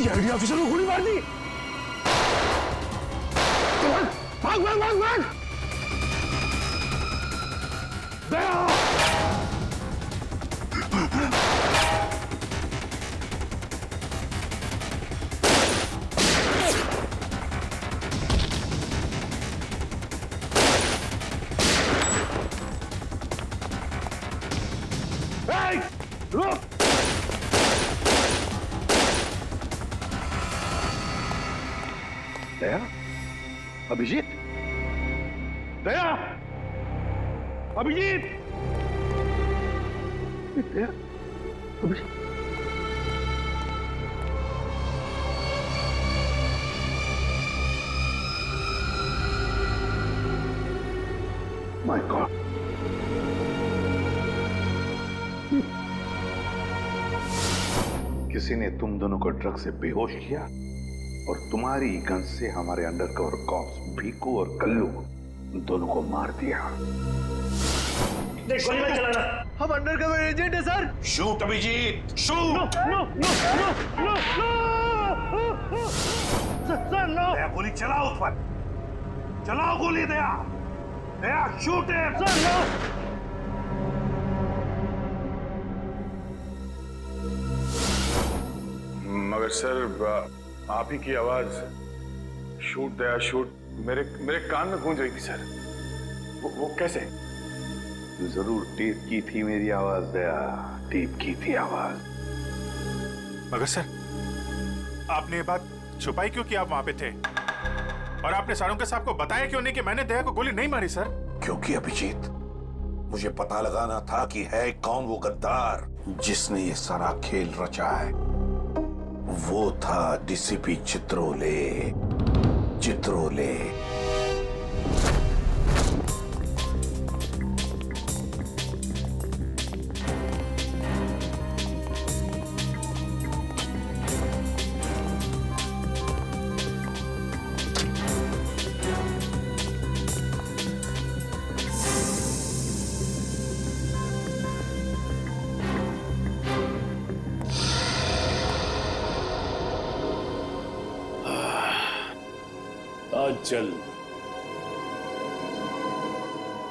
CID officer को गोली मार दी। भाग भाग भाग भाग। दया रुक। दया, अभिजीत, दया, अभिजीत, दया, अभिजीत। माय गॉड, किसी ने तुम दोनों को ड्रग से बेहोश किया और तुम्हारी गन से हमारे अंडरकवर कॉप्स भीकू और कल्लू दोनों को मार दिया। गोली मत चलाना, हम अंडरकवर एजेंट है sir. Shoot Abhijeet, shoot. No no no no no sir no. Daya गोली चलाओ उस पर, चलाओ गोली। दया, दया शूट है सर नो। मगर सर आप ही की आवाज शूट दया शूट मेरे कान में गूंज रही थी सर। वो कैसे? जरूर टेप की थी मेरी आवाज दया, टेप की थी आवाज। मगर सर आपने ये बात छुपाई क्यों कि आप वहां पे थे? और आपने सारंग साहब को बताया क्यों नहीं कि मैंने दया को गोली नहीं मारी सर? क्योंकि अभिजीत, मुझे पता लगाना था कि है कौन वो गद्दार जिसने ये सारा खेल रचा है। वो था डीसीपी चित्रोले। चित्रोले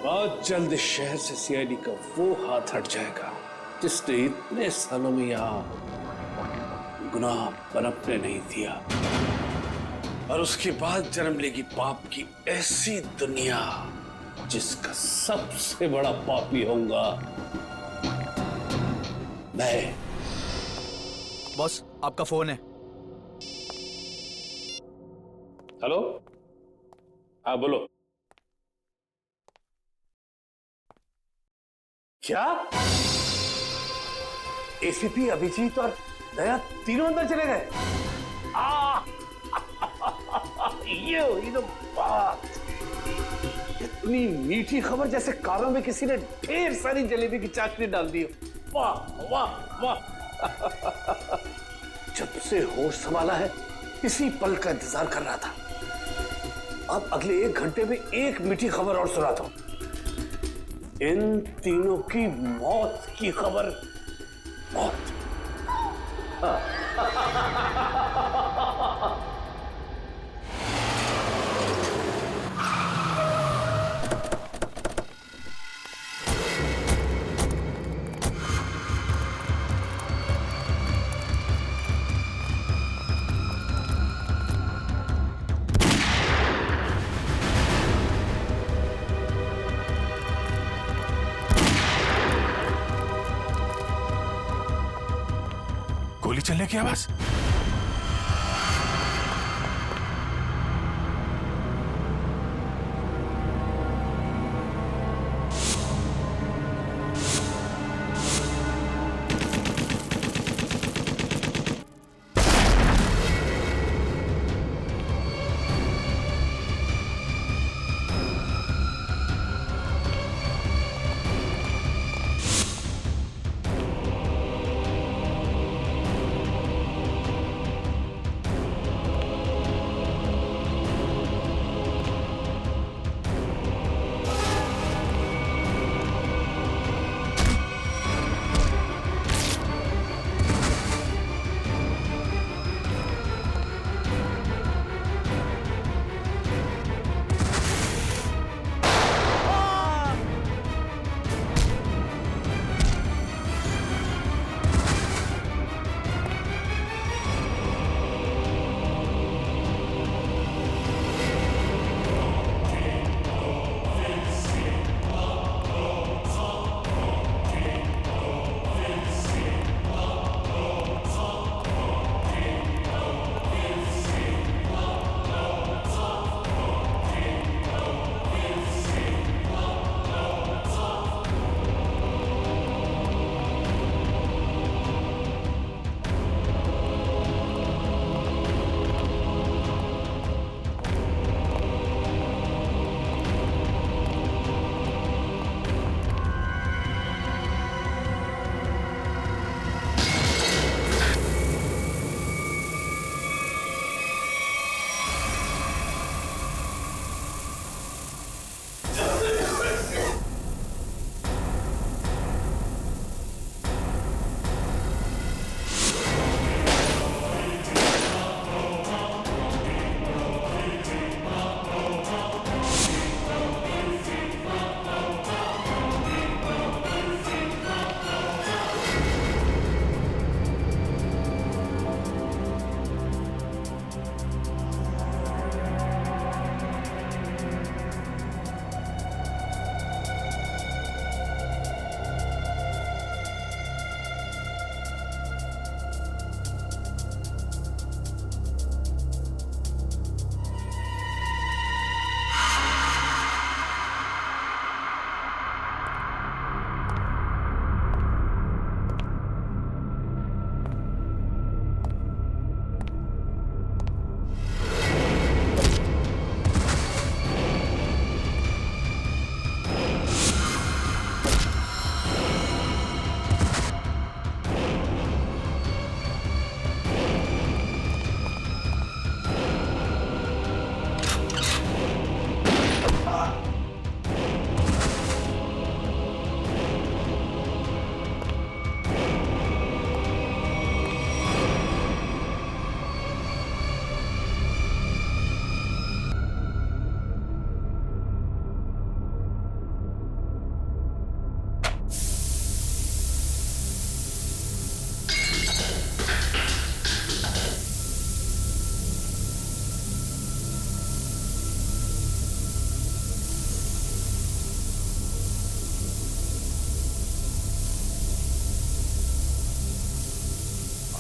आज जल्द इस शहर से सीआईडी का वो हाथ हट जाएगा जिसने इतने सालों में यहां गुनाह पनपने नहीं दिया। और उसके बाद जन्म लेगी पाप की ऐसी दुनिया जिसका सबसे बड़ा पापी होऊंगा मैं। बॉस आपका फोन है। हेलो, हाँ बोलो। क्या एसीपी अभिजीत और दया तीनों अंदर चले गए? ये हुई तो बात। इतनी मीठी खबर जैसे कारों में किसी ने ढेर सारी जलेबी की चाशनी डाल दी। वाह वाह वाह। जब से होश संभाला है इसी पल का इंतजार कर रहा था। अब अगले 1 घंटे में एक मीठी खबर और सुनाता हूं। इन तीनों की मौत की खबर। मौत। गोली चलने की आवाज।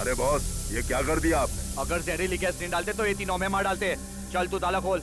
अरे बॉस, ये क्या कर दिया आपने? अगर जहरीली गैस नहीं डालते तो ये तीनों में मार डालते। चल तू ताला खोल।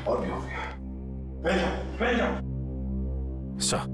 और भी हो गया। सर,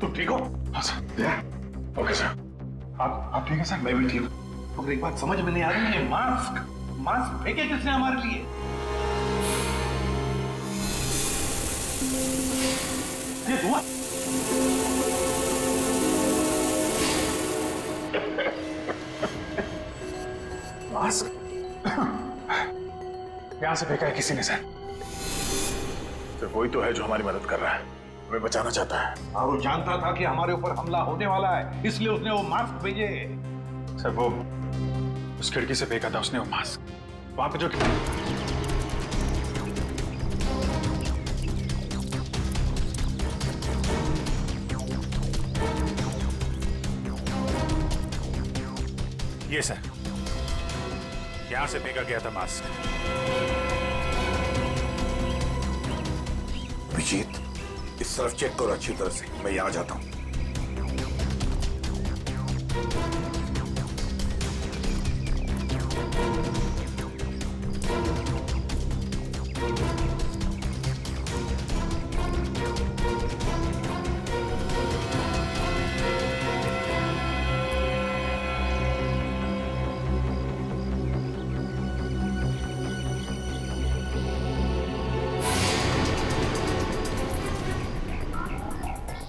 तुम ठीक हो? हाँ सर। Okay sir. आप ठीक है सर? मैं भी ठीक हूँ। मगर एक बात समझ में नहीं आ रही है, मास्क फेंके किसने हमारे लिए? ये हुआ? मास्क यहां से फेंका है किसी ने सर। सिर्फ वही तो है जो हमारी मदद कर रहा है, हमें बचाना चाहता है। और वो जानता था कि हमारे ऊपर हमला होने वाला है, इसलिए उसने वो मास्क भेजे। सर वो उस खिड़की से फेंका था उसने वो मास्क, वहां पे जो ये सर, यहां से फेंका गया था मास्क। अभिजीत, इस तरफ चेक करो अच्छी तरह से, मैं यहां जाता हूं।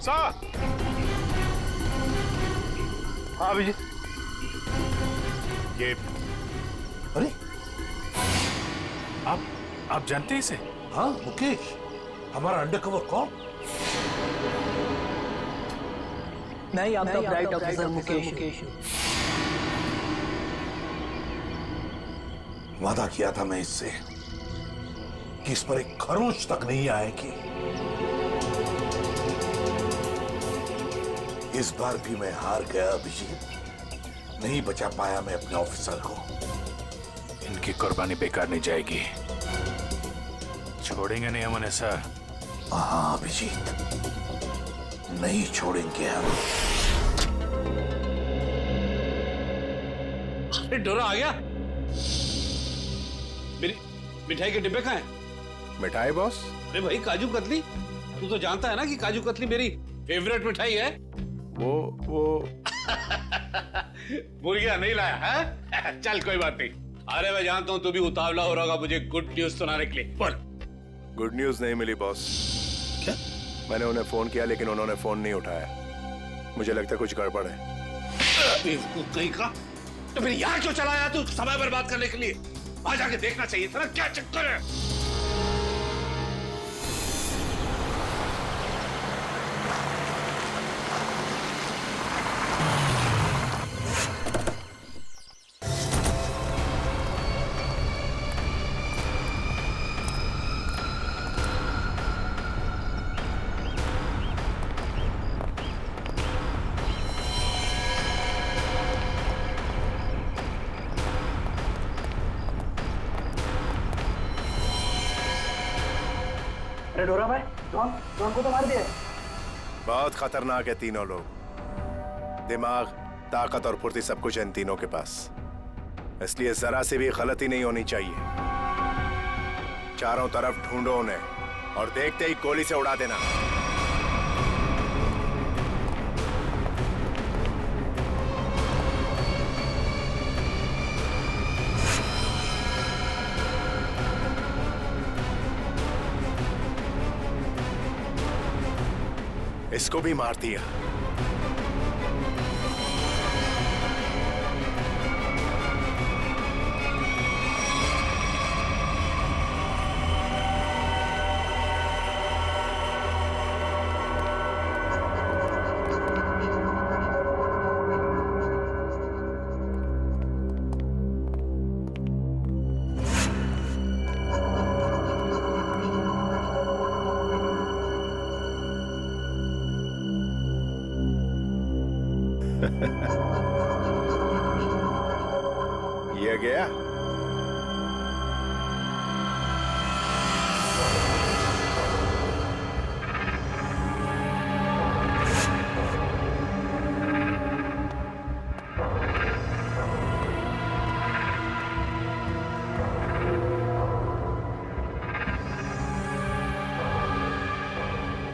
सर, हाँ अभिजीत। ये अरे आप जानते हैं इसे? हाँ मुकेश, हमारा अंडरकवर कौन? मैं ही आपका ब्राइट ऑफिसर मुकेश। वादा किया था मैं इससे कि इस पर एक खरोंच तक नहीं आएगी। इस बार भी मैं हार गया अभिजीत, नहीं बचा पाया मैं अपने ऑफिसर को। इनकी कुर्बानी बेकार नहीं जाएगी, छोड़ेंगे नहीं हम उन्हें सर। हाँ अभिजीत, नहीं छोड़ेंगे हम। अरे डोरा आ गया। मेरी मिठाई के डिब्बे कहाँ हैं? मिठाई बॉस? अरे भाई काजू कतली, तू तो जानता है ना कि काजू कतली मेरी फेवरेट मिठाई है। वो भूल गया, नहीं लाया है? चल कोई बात नहीं। अरे मैं जानता हूँ तू भी उतावला हो रहा होगा मुझे गुड न्यूज सुनाने के लिए। बोल। गुड न्यूज नहीं मिली बॉस। क्या? मैंने उन्हें फोन किया लेकिन उन्होंने फोन नहीं उठाया। मुझे लगता है कुछ गड़बड़ है। बेवकूफ कहीं का, तो फिर यहाँ क्यों चला आया तू समय बर्बाद करने के लिए? वहां जाके देखना चाहिए था ना क्या चक्कर है। अरे डोरा भाई, डॉन को तो मार दिया। बहुत खतरनाक है तीनों लोग। दिमाग, ताकत और फुर्ती सब कुछ है इन तीनों के पास, इसलिए जरा से भी गलती नहीं होनी चाहिए। चारों तरफ ढूंढो उन्हें और देखते ही गोली से उड़ा देना। इसको भी मार दिया। ये गया।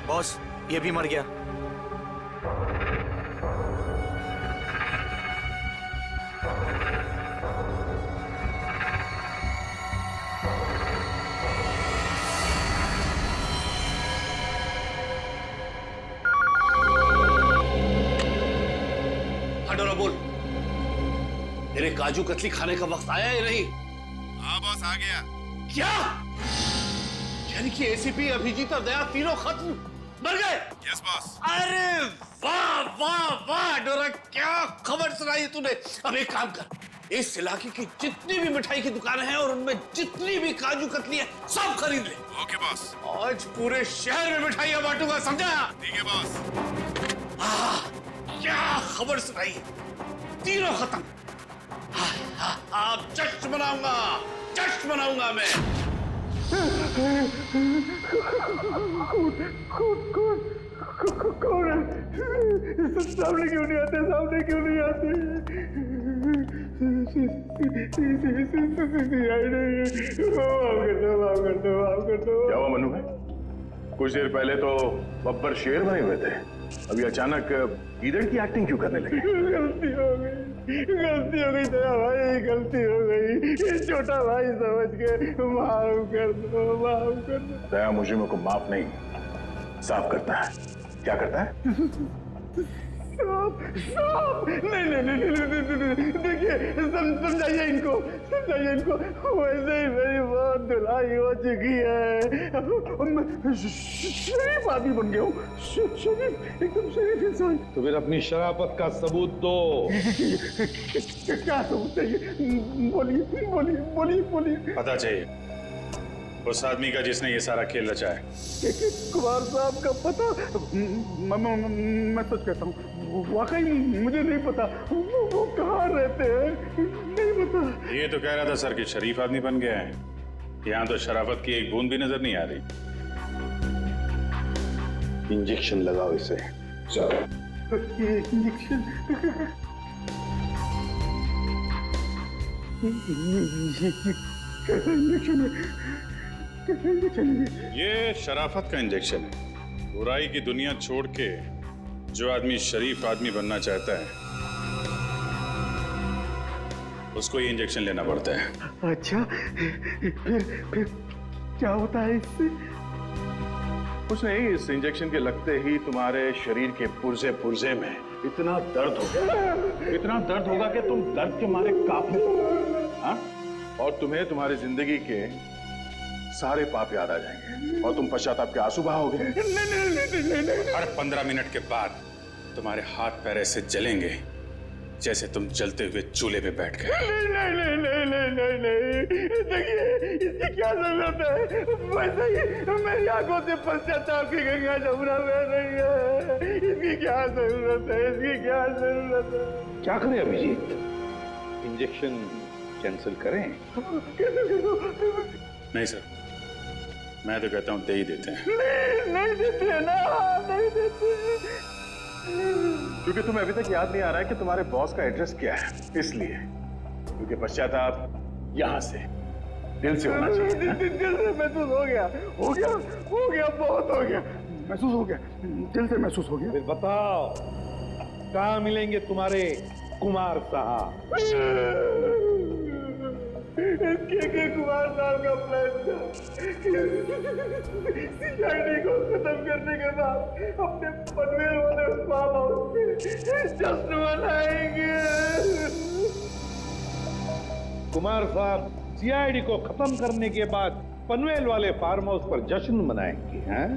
बॉस, ये भी मर गया। काजू कतली खाने का वक्त आया या नहीं? हाँ बॉस, आ गया। क्या? यानी कि एसीपी, अभिजीत और दया तीनों खत्म मर गए? Yes boss. अरे वाह वाह वाह डोरा, क्या खबर सुनाई है तूने। अब एक काम कर, इस इलाके की जितनी भी मिठाई की दुकानें हैं और उनमें जितनी भी काजू कतली है सब खरीद ले। Okay boss. आज पूरे शहर में मिठाइयां बांटूंगा, समझा? ठीक है बॉस। क्या खबर सुनाई है, तीनों खत्म। आप जश्न मनाऊंगा मैं। कौन है? सामने क्यों नहीं आते? माफ कर दो। क्या हुआ मनु भाई? कुछ देर पहले तो बब्बर शेर बने हुए थे, अभी अचानक गीदड़ की एक्टिंग क्यों करने लगे? गलती हो गई दया भाई, गलती हो गई। छोटा भाई समझ के माफ कर दो। दया मुजरिमों को माफ नहीं, साफ करता है। क्या करता है? नहीं, देखिए समझाइए इनको। वैसे ही मेरी बहुत धुलाई हो चुकी है। मैं शरीफ आदमी बन गया हूँ, एकदम शरीफ इंसान। तो फिर अपनी शराफत का सबूत दो। क्या सबूत चाहिए? बोलिए। पता चाहिए उस आदमी का जिसने ये सारा खेल रचा है। कुमार साहब का पता? मैं सच कहता हूँ, वाकई मुझे नहीं पता। वो कहाँ रहते हैं, नहीं पता। ये तो कह रहा था सर कि शरीफ आदमी बन गया है। यहाँ तो शराफत की एक बूंद भी नजर नहीं आ रही। इंजेक्शन लगाओ इसे। चलो। इंजेक्शन ये शराफत का इंजेक्शन है। बुराई की दुनिया छोड़ के जो आदमी शरीफ आदमी बनना चाहता है उसको ये इंजेक्शन लेना पड़ता है। अच्छा, फिर क्या होता है इससे? कुछ नहीं, इस इंजेक्शन के लगते ही तुम्हारे शरीर के पुर्जे में इतना दर्द होगा कि तुम दर्द के मारे कांपने लगोगे। हाँ? और तुम्हें तुम्हारी जिंदगी के सारे पाप याद आ जाएंगे और तुम पश्चाताप के आंसू बहाओगे। हर 15 मिनट के बाद तुम्हारे हाथ पैर ऐसे जलेंगे जैसे तुम जलते हुए चूल्हे पे बैठ गए। नहीं, देखिए इसकी क्या जरूरत है? वैसे ही मेरी आंखों से पश्चाताप की गंगा जमुना बह रही है। इसकी क्या जरूरत है? क्या करें अभिजीत? इंजेक्शन कैंसिल करें? नहीं सर, मैं तो कहता हूँ दे ही देते हैं। नहीं देते ना, नहीं देते। क्योंकि तुम्हें अभी तक याद नहीं आ रहा है कि तुम्हारे बॉस का एड्रेस क्या है, इसलिए। क्योंकि पश्चाताप यहाँ से दिल से होना चाहिए। दिल से महसूस हो गया, बहुत हो गया, महसूस हो गया, दिल से महसूस हो गया। फिर बताओ कहाँ मिलेंगे तुम्हारे कुमार साहब? के कुमार साहब का प्लान था सीआईडी को खत्म करने के बाद अपने पनवेल वाले फार्म हाउस पे जश्न मनाएंगे। कुमार साहब सीआईडी को खत्म करने के बाद पनवेल वाले फार्म हाउस पर जश्न मनाएंगे, हैं?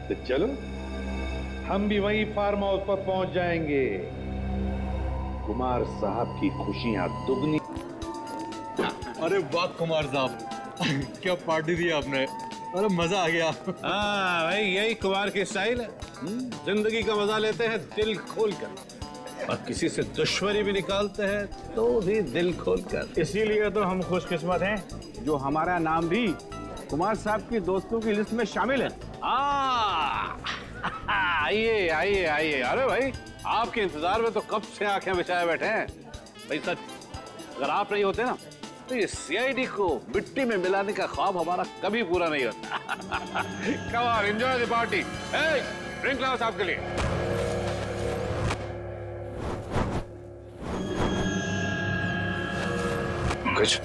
तो चलो हम भी वहीं फार्म हाउस पर पहुंच जाएंगे। कुमार साहब की खुशियां दुगनी। अरे वाह कुमार साहब, क्या पार्टी दी आपने। अरे मजा आ गया। हाँ भाई, यही कुमार की स्टाइल है। जिंदगी का मजा लेते हैं दिल खोलकर, और किसी से दुश्मनी भी निकालते हैं तो भी दिल खोलकर। इसीलिए तो हम खुशकिस्मत हैं जो हमारा नाम भी कुमार साहब की दोस्तों की लिस्ट में शामिल है। आइए आइए आइए। अरे भाई, आपके इंतजार में तो कब से आंखें बिछाए बैठे हैं। भाई सच, अगर आप नहीं होते ना तो ये सीआईडी को मिट्टी में मिलाने का ख्वाब हमारा कभी पूरा नहीं होता। Come on, enjoy the party. Drink लाओ साहब के लिए। कुछ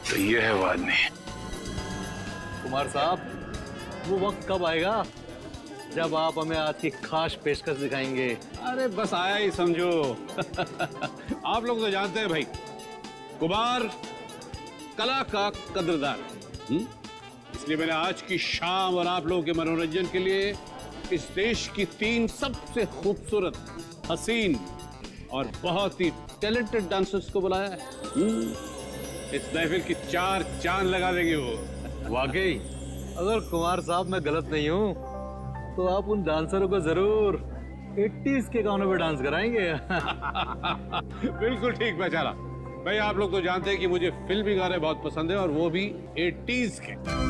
तो ये है वो आदमी। कुमार साहब, वो वक्त कब आएगा जब आप हमें आज की खास पेशकश दिखाएंगे। अरे बस आया ही समझो। आप लोग तो जानते हैं भाई, कुमार कला का कदरदान है। इसलिए मैंने आज की शाम और आप लोगों के मनोरंजन के लिए इस देश की 3 सबसे खूबसूरत, हसीन और बहुत ही टैलेंटेड डांसर्स को बुलाया है। इस महफिल की 4 चांद लगा देंगे वो। वाकई अगर कुमार साहब मैं गलत नहीं हूँ तो आप उन डांसरों को जरूर 80s के गानों पे डांस कराएंगे। बिल्कुल ठीक पहचाना भाई। आप लोग तो जानते हैं कि मुझे फिल्मी गाने बहुत पसंद है और वो भी 80s के।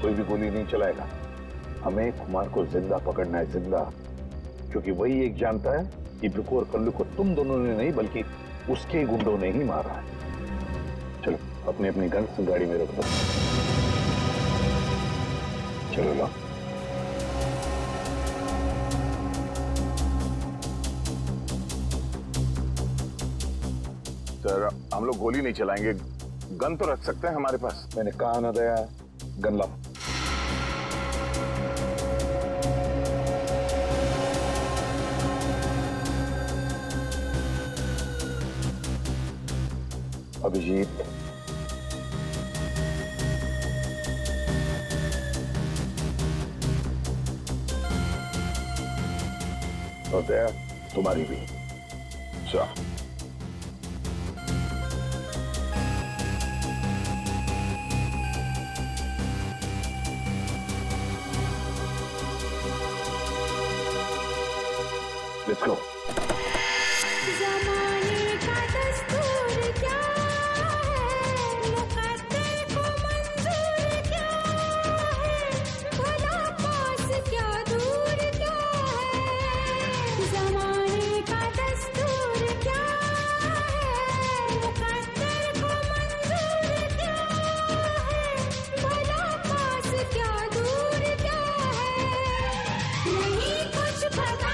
कोई भी गोली नहीं चलाएगा। हमें कुमार को जिंदा पकड़ना है, जिंदा। क्योंकि वही एक जानता है कि बिकू और कल्लू को तुम दोनों ने नहीं बल्कि उसके गुंडों ने ही मारा है। चलो अपनी अपनी गन्स गाड़ी में रख दो। चलो लो। सर हम लोग गोली नहीं चलाएंगे, गन तो रख सकते हैं हमारे पास। मैंने कहा ना दया, गन लाओ। अभिजीत, और दया तुम्हारी भी। चलो Let's go. ज़माने का दस्तूर क्या है, मुक़द्दर को मंजूर क्या है, भला पास क्या दूर क्या है। ज़माने का दस्तूर क्या है, मुक़द्दर को मंजूर क्या है, भला पास क्या दूर क्या है। नहीं कुछ पता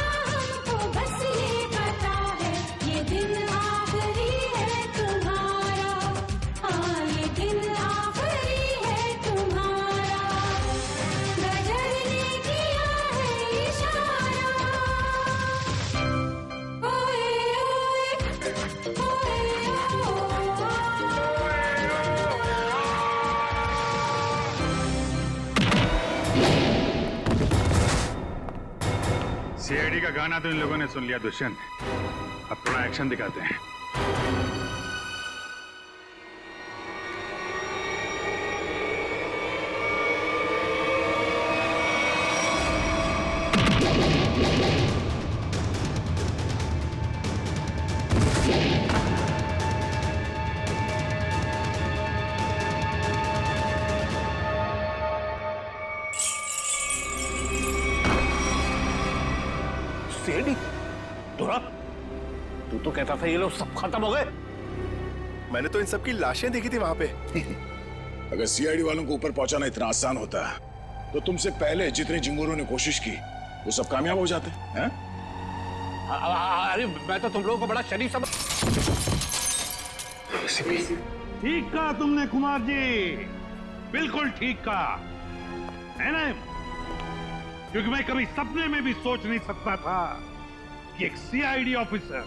बस ये पता है ये दिन आखिरी है तुम्हारा। हाँ ये दिन आखिरी है तुम्हारा। गजर ने किया है इशारा। ओए ओए सीआईडी का गाना तो इन लोगों ने सुन लिया दुष्यंत। अब थोड़ा एक्शन दिखाते हैं। सीआईडी? तू तो कहता था ये लोग सब खत्म हो गए। मैंने तो इन सब की लाशें देखी थी वहां पे। अगर सीआईडी वालों को ऊपर पहुंचाना इतना आसान होता तो तुमसे पहले जितने जिंगूरों ने कोशिश की वो सब कामयाब हो जाते हैं। अरे मैं तो तुम लोगों को बड़ा शरीफ समझ। ठीक कहा तुमने कुमार जी, बिल्कुल ठीक कहा है ना। क्योंकि मैं कभी सपने में भी सोच नहीं सकता था कि एक सीआईडी ऑफिसर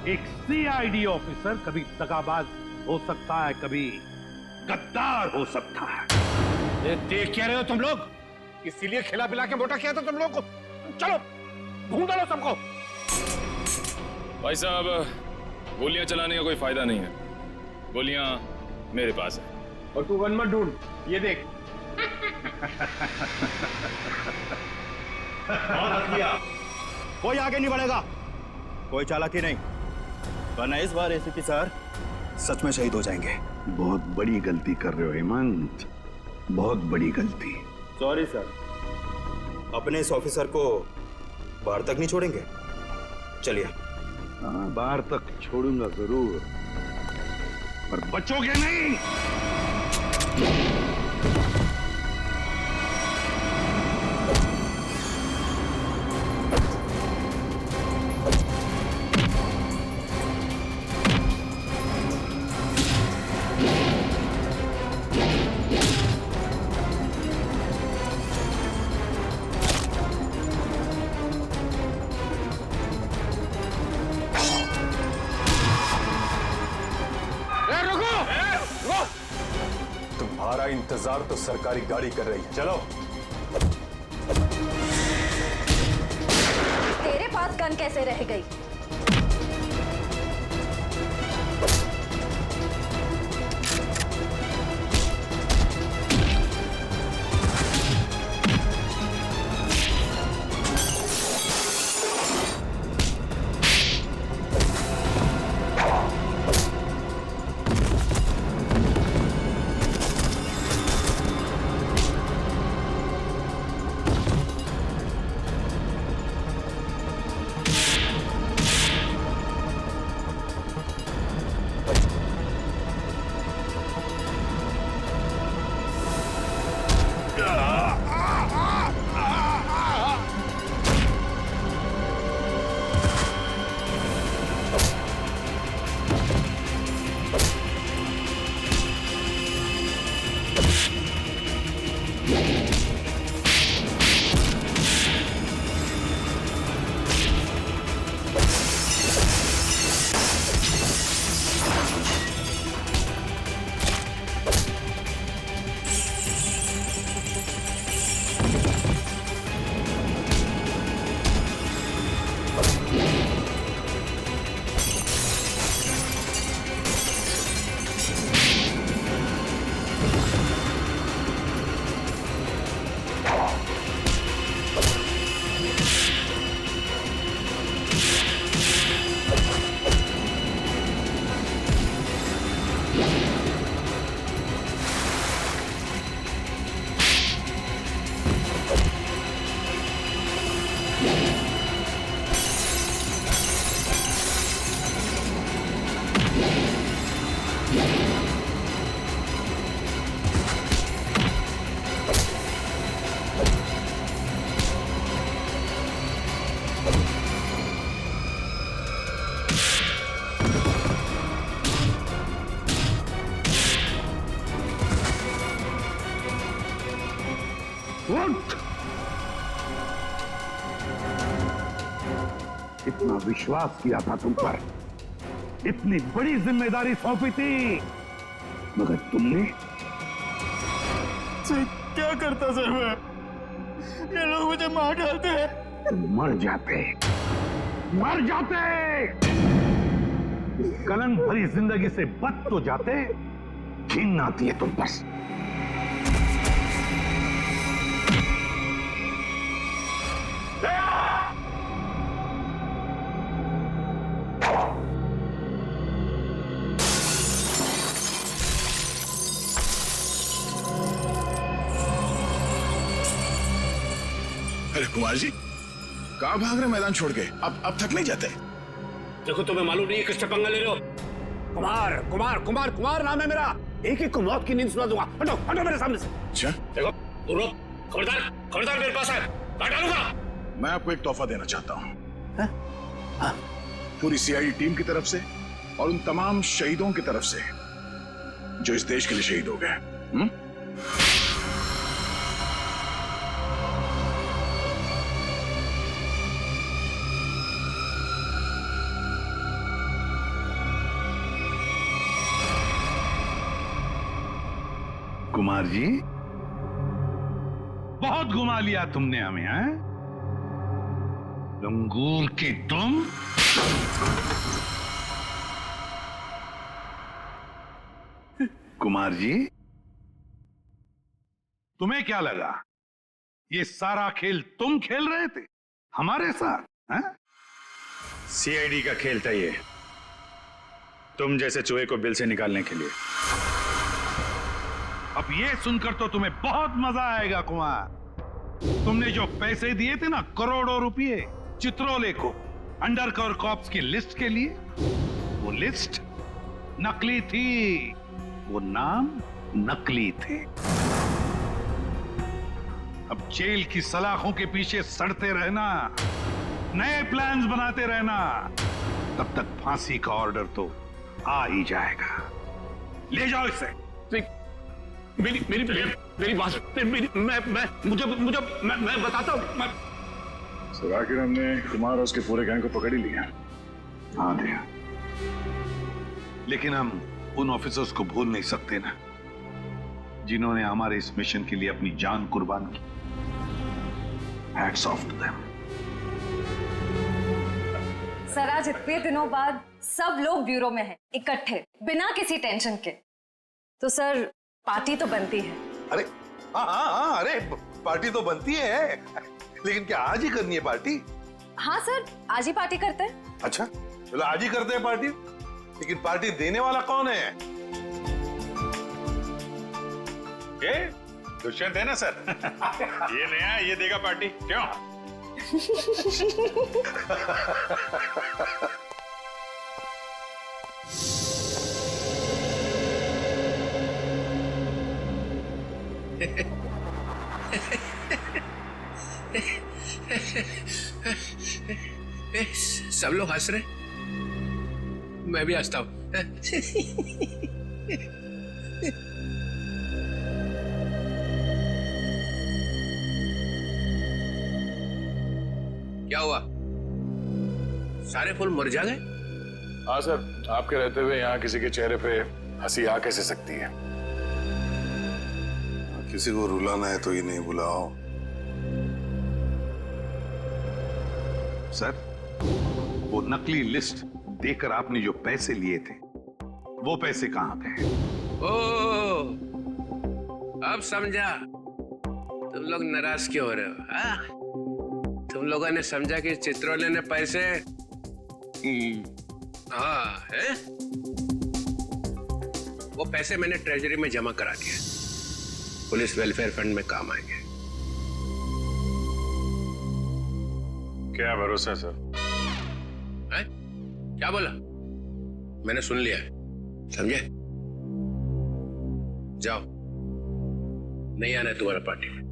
एक सीआईडी ऑफिसर कभी दगाबाज हो सकता है, कभी गद्दार हो सकता है। ये देख क्या रहे हो तुम लोग? इसीलिए खिला पिला के मोटा किया था तुम लोग को। चलो ढूंढ लो सबको। भाई साहब, गोलियां चलाने का कोई फायदा नहीं है, गोलियां मेरे पास है। और तू गन मत ढूंढ, ये देख। कोई आगे नहीं बढ़ेगा, कोई चालाकी नहीं, वरना इस बार एसीपी सर सच में शहीद हो जाएंगे। बहुत बड़ी गलती कर रहे हो हेमंत, बहुत बड़ी गलती। सॉरी सर, अपने इस ऑफिसर को बाहर तक नहीं छोड़ेंगे। चलिए। हाँ, बाहर तक छोड़ूंगा जरूर, पर बचोगे नहीं। तुम्हारा इंतजार तो सरकारी गाड़ी कर रही है, चलो। तेरे पास गन कैसे रह गई? इतना विश्वास किया था तुम पर, इतनी बड़ी जिम्मेदारी सौंपी थी, मगर तुमने। क्या करता सर मैं? ये लोग मुझे मार डालते हैं। तुम मर जाते, मर जाते। कलन भरी जिंदगी से बच तो जाते, घिन आती है तुम बस। अरे कुमार जी, कहाँ भाग रहे मैदान छोड़ के? अब थक नहीं जाते? देखो, तुम्हें मालूम नहीं है किससे पंगा ले रहे हो? कुमार कुमार कुमार कुमार नाम है मेरा। एक एक को मौत की नींद सुना दूंगा। हटो हटो मेरे सामने से। अच्छा, देखो तू रुक, खबरदार खबरदार, मेरे पास है, काट डालूंगा। मैं आपको एक तोहफा देना चाहता हूँ, पूरी सीआईडी टीम की तरफ से और उन तमाम शहीदों की तरफ से जो इस देश के लिए शहीद हो गए। कुमार जी, बहुत घुमा लिया तुमने हमें, हैं? लंगूर की तुम। कुमार जी, तुम्हें क्या लगा ये सारा खेल तुम खेल रहे थे हमारे साथ, हैं? सीआईडी का खेल था ये, तुम जैसे चूहे को बिल से निकालने के लिए। अब ये सुनकर तो तुम्हें बहुत मजा आएगा कुमार। तुमने जो पैसे दिए थे ना, करोड़ों रुपए चित्रोले को अंडरकवर कॉप्स की लिस्ट के लिए, वो लिस्ट नकली थी, वो नाम नकली थे। अब जेल की सलाखों के पीछे सड़ते रहना, नए प्लान्स बनाते रहना, तब तक फांसी का ऑर्डर तो आ ही जाएगा। ले जाओ इसे। मेरी मेरी मेरी बात, मैं बताता हूँ। सर आखिर हमने कुमार और उसके पूरे गैंग को पकड़ ही लिया। हाँ दिया, लेकिन हम उन ऑफिसर्स को भूल नहीं सकते ना, जिन्होंने हमारे इस मिशन के लिए अपनी जान कुर्बान की। Hats off to them. Sir आज इतने दिनों बाद सब लोग ब्यूरो में हैं, इकट्ठे, बिना किसी टेंशन के। तो सर पार्टी तो बनती है। अरे हाँ, अरे पार्टी तो बनती है, लेकिन क्या आज ही करनी है पार्टी? हाँ सर, आज ही पार्टी करते हैं। अच्छा चलो आज ही करते हैं पार्टी, लेकिन पार्टी देने वाला कौन है? ये दुष्यंत है ना सर। ये नया, ये देगा पार्टी, क्यों? सब लोग हंस रहे, मैं भी हंसता हूं। क्या हुआ, सारे फूल मुरझा गए? हाँ सर, आपके रहते हुए यहाँ किसी के चेहरे पे हंसी आ कैसे सकती है? किसी को रुलाना है तो इन्हें बुलाओ। सर, वो नकली लिस्ट देकर आपने जो पैसे लिए थे, वो पैसे कहां गए? ओ, अब समझा तुम लोग नाराज क्यों हो रहे हो? हाँ? तुम लोगों ने समझा कि चित्रोले ने पैसे हाँ है? वो पैसे मैंने ट्रेजरी में जमा करा दिए, पुलिस वेलफेयर फंड में काम आएंगे। क्या भरोसा सर? है? क्या बोला? मैंने सुन लिया है, समझे? जाओ, नहीं आना है तुम्हारा पार्टी में।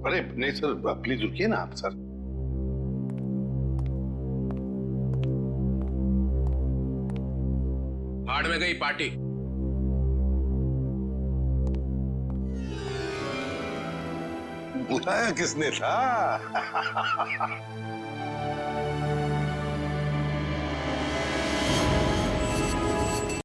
अरे नहीं सर, प्लीज रुकिए ना आप सर। भाड़ में गई पार्टी। बुलाया किसने था?